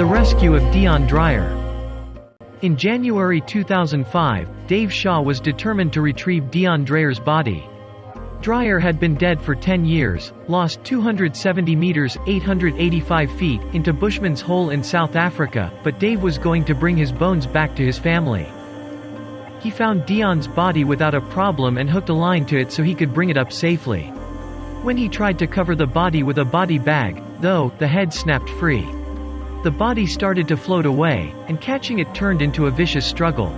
The rescue of Deon Dreyer. In January 2005, Dave Shaw was determined to retrieve Deon Dreyer's body. Dreyer had been dead for 10 years, lost 270 meters (885 feet) into Bushman's Hole in South Africa, but Dave was going to bring his bones back to his family. He found Deon's body without a problem and hooked a line to it so he could bring it up safely. When he tried to cover the body with a body bag, though, the head snapped free. The body started to float away, and catching it turned into a vicious struggle.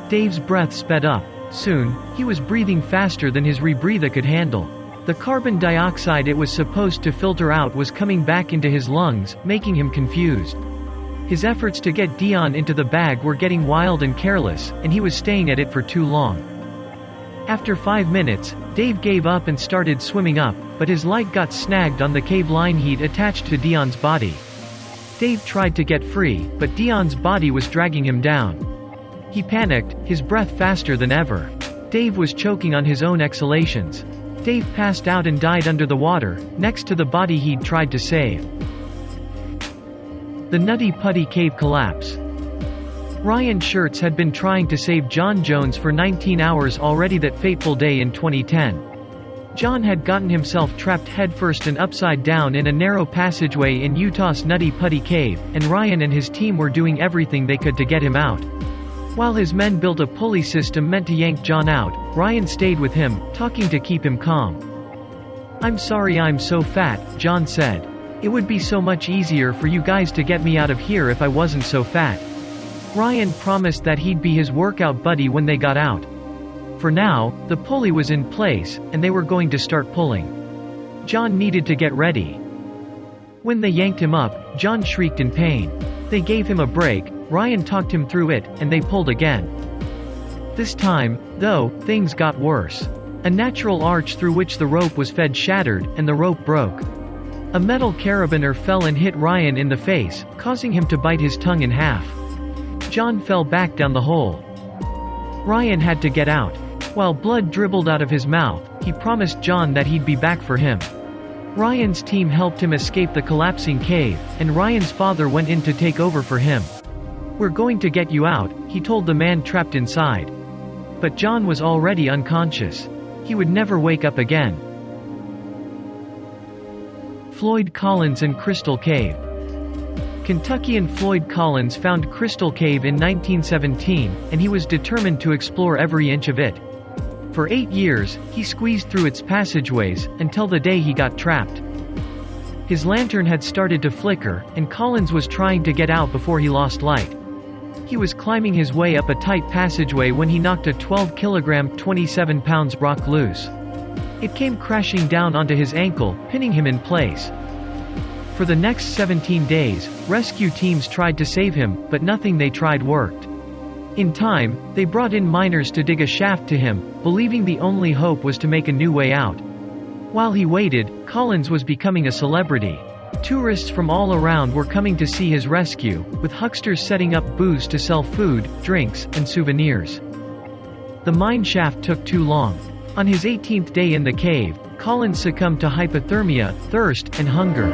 Dave's breath sped up. Soon, he was breathing faster than his rebreather could handle. The carbon dioxide it was supposed to filter out was coming back into his lungs, making him confused. His efforts to get Deon into the bag were getting wild and careless, and he was staying at it for too long. After 5 minutes, Dave gave up and started swimming up, but his light got snagged on the cave line heat attached to Deon's body. Dave tried to get free, but Deon's body was dragging him down. He panicked, his breath faster than ever. Dave was choking on his own exhalations. Dave passed out and died under the water, next to the body he'd tried to save. The Nutty Putty cave collapse. Ryan Shurtz had been trying to save Jon Jones for 19 hours already that fateful day in 2010. Jon had gotten himself trapped headfirst and upside down in a narrow passageway in Utah's Nutty Putty cave, and Ryan and his team were doing everything they could to get him out. While his men built a pulley system meant to yank Jon out, Ryan stayed with him, talking to keep him calm. "I'm sorry I'm so fat," Jon said. "It would be so much easier for you guys to get me out of here if I wasn't so fat." Ryan promised that he'd be his workout buddy when they got out. For now, the pulley was in place, and they were going to start pulling. Jon needed to get ready. When they yanked him up, Jon shrieked in pain. They gave him a break, Ryan talked him through it, and they pulled again. This time, though, things got worse. A natural arch through which the rope was fed shattered, and the rope broke. A metal carabiner fell and hit Ryan in the face, causing him to bite his tongue in half. Jon fell back down the hole. Ryan had to get out. While blood dribbled out of his mouth, he promised Jon that he'd be back for him. Ryan's team helped him escape the collapsing cave, and Ryan's father went in to take over for him. "We're going to get you out," he told the man trapped inside. But Jon was already unconscious. He would never wake up again. Floyd Collins and Crystal Cave. Kentuckian Floyd Collins found Crystal Cave in 1917, and he was determined to explore every inch of it. For 8 years, he squeezed through its passageways, until the day he got trapped. His lantern had started to flicker, and Collins was trying to get out before he lost light. He was climbing his way up a tight passageway when he knocked a 12-kilogram, 27-pound rock loose. It came crashing down onto his ankle, pinning him in place. For the next 17 days, rescue teams tried to save him, but nothing they tried worked. In time, they brought in miners to dig a shaft to him, believing the only hope was to make a new way out. While he waited, Collins was becoming a celebrity. Tourists from all around were coming to see his rescue, with hucksters setting up booths to sell food, drinks, and souvenirs. The mine shaft took too long. On his 18th day in the cave, Collins succumbed to hypothermia, thirst, and hunger.